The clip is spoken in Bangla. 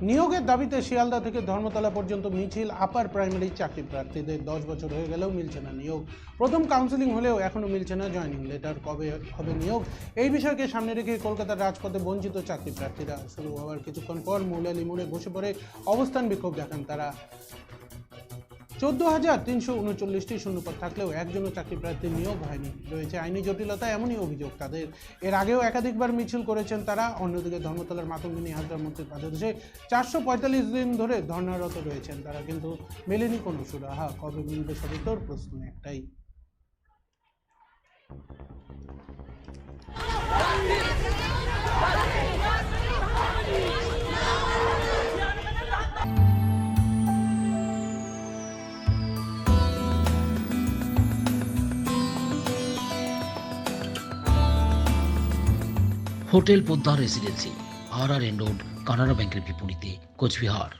নিয়োগের দাবিতে শিয়ালদা থেকে ধর্মতলা পর্যন্ত মিছিল আপার প্রাইমারি চাকরি প্রার্থীদের। 10 বছর হয়ে গেলেও মিলছে না নিয়োগ। প্রথম কাউন্সেলিং হলেও এখনও মিলছে না জয়নিং লেটার। কবে হবে নিয়োগ, এই বিষয়কে সামনে রেখে কলকাতার রাজপথে বঞ্চিত চাকরি প্রার্থীরা। শুরু হওয়ার কিছুক্ষণ পর মৌলালি মোড়ে বসে পড়ে অবস্থান বিক্ষোভ দেখান তারা। 14,339টি শূন্যপদ থাকলেও একজনও চাকরি প্রার্থীর নিয়োগ হয়নি। রয়েছে আইনি জটিলতা, এমনই অভিযোগ তাদের। এর আগেও একাধিকবার মিছিল করেছেন তারা। অন্যদিকে ধর্মতলার মাতঙ্গিনী হাজরা মন্ত্রীর পাদদেশে 445 দিন ধরে ধর্নারত রয়েছেন তারা, কিন্তু মেলেনি কোনো সুরাহা। কবে মিলবে সদুত্তর, প্রশ্ন একটাই। Hotel Poddar residency, RRN road, Canara ব্যাংকের বিপরীতে, কোচবিহার।